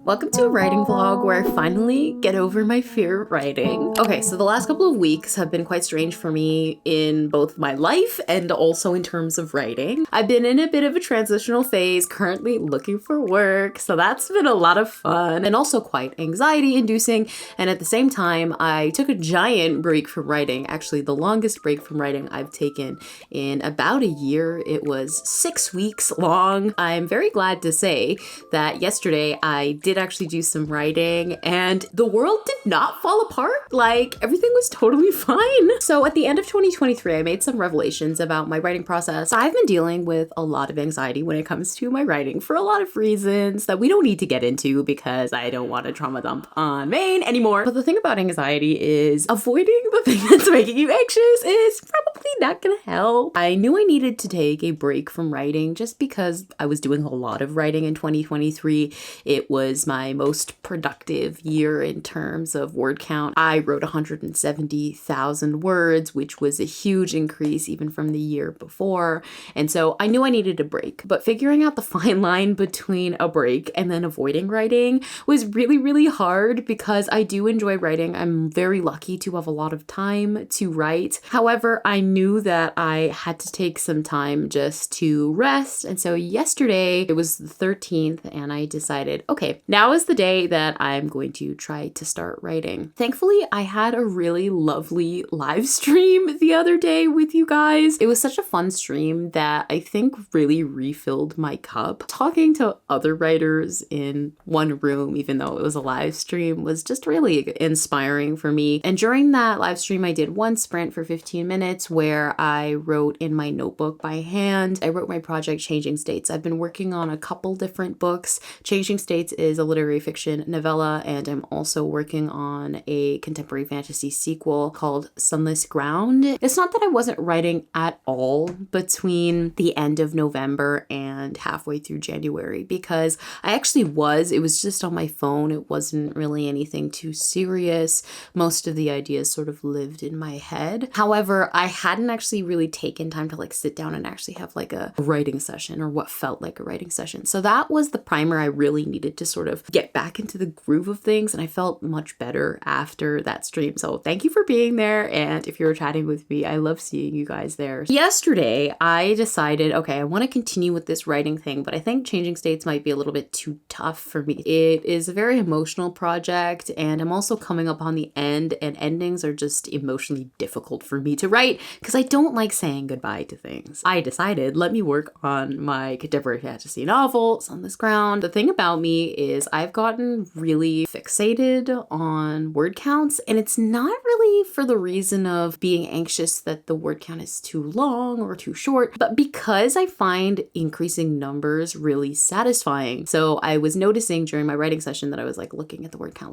Welcome to a writing vlog where I finally get over my fear of writing. Okay, so the last couple of weeks have been quite strange for me in both my life and also in terms of writing. I've been in a bit of a transitional phase, currently looking for work, so that's been a lot of fun and also quite anxiety inducing. And at the same time, I took a giant break from writing, actually the longest break from writing I've taken in about a year. It was 6 weeks long. I'm very glad to say that yesterday I did actually do some writing and the world did not fall apart. Like, everything was totally fine. So at the end of 2023, I made some revelations about my writing process. I've been dealing with a lot of anxiety when it comes to my writing for a lot of reasons that we don't need to get into because I don't want to trauma dump on Maine anymore. But the thing about anxiety is avoiding the thing that's making you anxious is probably not gonna help. I knew I needed to take a break from writing just because I was doing a lot of writing in 2023. It was my most productive year in terms of word count. I wrote 170,000 words, which was a huge increase even from the year before. And so I knew I needed a break, but figuring out the fine line between a break and then avoiding writing was really, really hard because I do enjoy writing. I'm very lucky to have a lot of time to write. However, I knew that I had to take some time just to rest. And so yesterday, it was the 13th, and I decided, okay, now is the day that I'm going to try to start writing. Thankfully, I had a really lovely live stream the other day with you guys. It was such a fun stream that I think really refilled my cup. Talking to other writers in one room, even though it was a live stream, was just really inspiring for me. And during that live stream, I did one sprint for 15 minutes where I wrote in my notebook by hand. I wrote my project Changing States. I've been working on a couple different books. Changing States is a literary fiction novella, and I'm also working on a contemporary fantasy sequel called Sunless Ground. It's not that I wasn't writing at all between the end of November and halfway through January, because I actually was. It was just on my phone. It wasn't really anything too serious. Most of the ideas sort of lived in my head. However, I hadn't actually really taken time to like sit down and actually have like a writing session, or what felt like a writing session. So that was the primer I really needed to sort of get back into the groove of things, and I felt much better after that stream. So thank you for being there, and if you're chatting with me, I love seeing you guys there. Yesterday, I decided, okay, I want to continue with this writing thing, but I think Changing States might be a little bit too tough for me. It is a very emotional project, and I'm also coming up on the end, and endings are just emotionally difficult for me to write because I don't like saying goodbye to things. I decided, let me work on my contemporary fantasy novel, Sunless Ground. The thing about me is I've gotten really fixated on word counts, and it's not really for the reason of being anxious that the word count is too long or too short, but because I find increasing numbers really satisfying. So I was noticing during my writing session that I was like looking at the word count,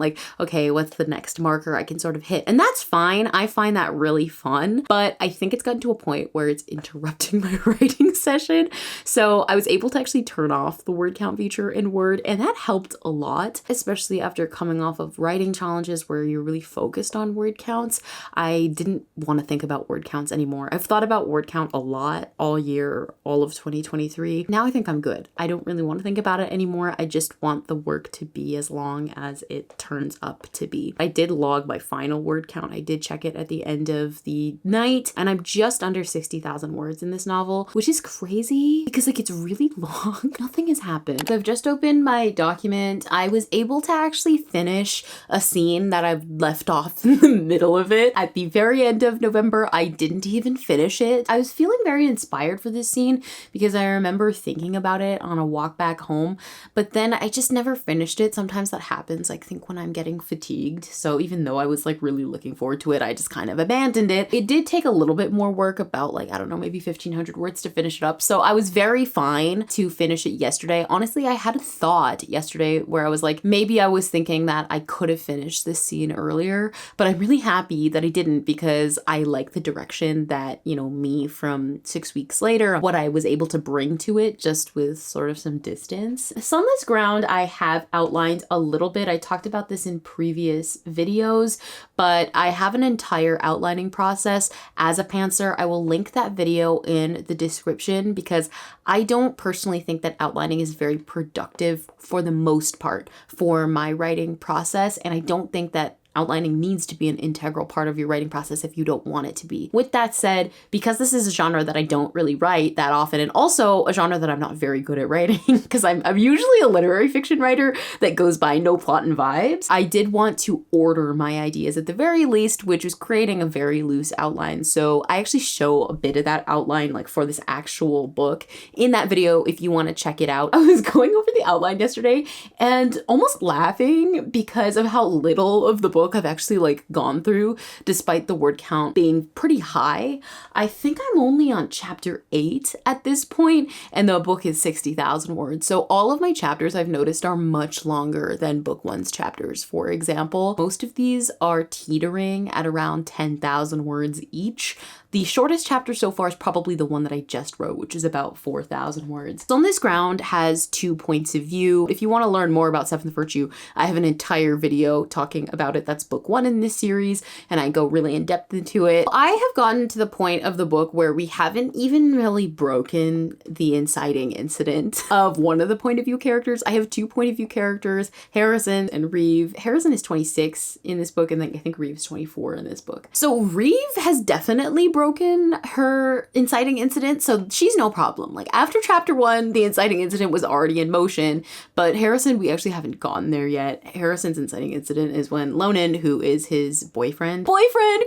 like, okay, what's the next marker I can sort of hit? And that's fine. I find that really fun, but I think it's gotten to a point where it's interrupting my writing session. So I was able to actually turn off the word count feature in Word, and that helped a lot, especially after coming off of writing challenges where you're really focused on word counts. I didn't want to think about word counts anymore. I've thought about word count a lot all year, all of 2023. Now I think I'm good. I don't really want to think about it anymore. I just want the work to be as long as it turns up to be. I did log my final word count. I did check it at the end of the night, and I'm just under 60,000 words in this novel, which is crazy because like it's really long. Nothing has happened. So I've just opened my document. I was able to actually finish a scene that I've left off in the middle of it. At the very end of November, I didn't even finish it. I was feeling very inspired for this scene because I remember thinking about it on a walk back home, but then I just never finished it. Sometimes that happens, I think, when I'm getting fatigued. So even though I was like really looking forward to it, I just kind of abandoned it. It did take a little bit more work, about like, I don't know, maybe 1,500 words to finish it up. So I was very fine to finish it yesterday. Honestly, I had a thought yesterday where I was like, maybe I was thinking that I could have finished this scene earlier, but I'm really happy that I didn't because I like the direction that, you know, me from 6 weeks later, what I was able to bring to it just with sort of some distance. Sunless Ground, I have outlined a little bit. I talked about this in previous videos, but I have an entire outlining process process as a pantser. I will link that video in the description because I don't personally think that outlining is very productive for the most part for my writing process, and I don't think that outlining needs to be an integral part of your writing process if you don't want it to be. With that said, because this is a genre that I don't really write that often, and also a genre that I'm not very good at writing, because I'm usually a literary fiction writer that goes by no plot and vibes, I did want to order my ideas at the very least, which is creating a very loose outline. So I actually show a bit of that outline like for this actual book in that video if you want to check it out. I was going over the outline yesterday and almost laughing because of how little of the book I've actually like gone through, despite the word count being pretty high. I think I'm only on chapter 8 at this point, and the book is 60,000 words. So all of my chapters I've noticed are much longer than book 1's chapters. For example, most of these are teetering at around 10,000 words each. The shortest chapter so far is probably the one that I just wrote, which is about 4,000 words. So On This Ground has 2 points of view. If you want to learn more about Seventh Virtue, I have an entire video talking about it. That's book 1 in this series, and I go really in depth into it. I have gotten to the point of the book where we haven't even really broken the inciting incident of one of the point of view characters. I have 2 point of view characters, Harrison and Reeve. Harrison is 26 in this book, and then I think Reeve's 24 in this book. So Reeve has definitely broken her inciting incident, so she's no problem. Like after chapter 1, the inciting incident was already in motion, but Harrison, we actually haven't gotten there yet. Harrison's inciting incident is when Lonan, who is his boyfriend,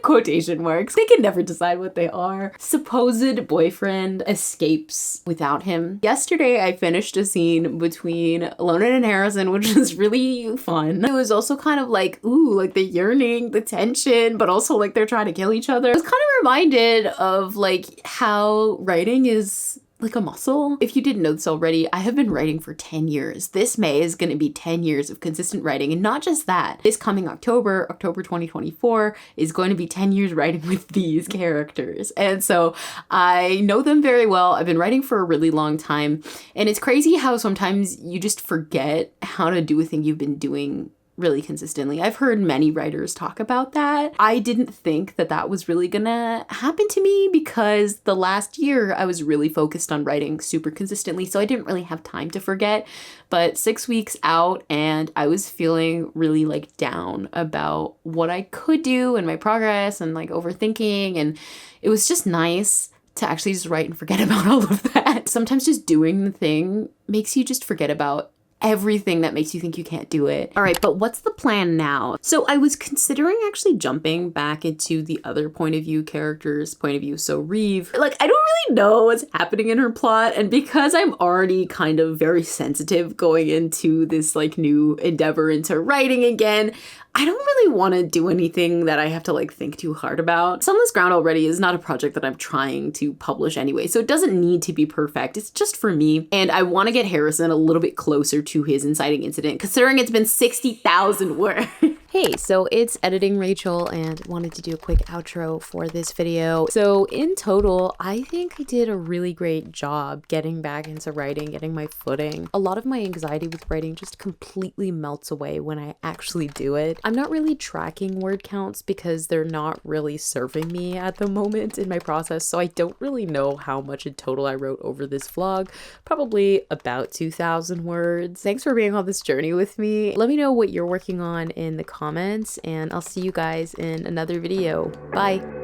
quotation marks, they can never decide what they are, supposed boyfriend escapes without him. Yesterday, I finished a scene between Lonan and Harrison, which was really fun. It was also kind of like, ooh, like the yearning, the tension, but also like they're trying to kill each other. I was kind of reminded of like how writing is like a muscle. If you didn't know this already, I have been writing for 10 years. This May is going to be 10 years of consistent writing. And not just that, this coming October 2024, is going to be 10 years writing with these characters. And so I know them very well. I've been writing for a really long time. And it's crazy how sometimes you just forget how to do a thing you've been doing really consistently. I've heard many writers talk about that. I didn't think that that was really gonna happen to me because the last year I was really focused on writing super consistently, so I didn't really have time to forget. But 6 weeks out and I was feeling really like down about what I could do and my progress and like overthinking, and it was just nice to actually just write and forget about all of that. Sometimes just doing the thing makes you just forget about everything that makes you think you can't do it. All right, but what's the plan now? So I was considering actually jumping back into the other point of view character's point of view. So Reeve, like I don't really know what's happening in her plot. And because I'm already kind of very sensitive going into this like new endeavor into writing again, I don't really want to do anything that I have to like think too hard about. On This Ground already is not a project that I'm trying to publish anyway, so it doesn't need to be perfect. It's just for me. And I want to get Harrison a little bit closer to his inciting incident, considering it's been 60,000 words. Hey, so it's Editing Rachel and wanted to do a quick outro for this video. So in total, I think I did a really great job getting back into writing, getting my footing. A lot of my anxiety with writing just completely melts away when I actually do it. I'm not really tracking word counts because they're not really serving me at the moment in my process, so I don't really know how much in total I wrote over this vlog. Probably about 2,000 words. Thanks for being on this journey with me. Let me know what you're working on in the comments, and I'll see you guys in another video. Bye!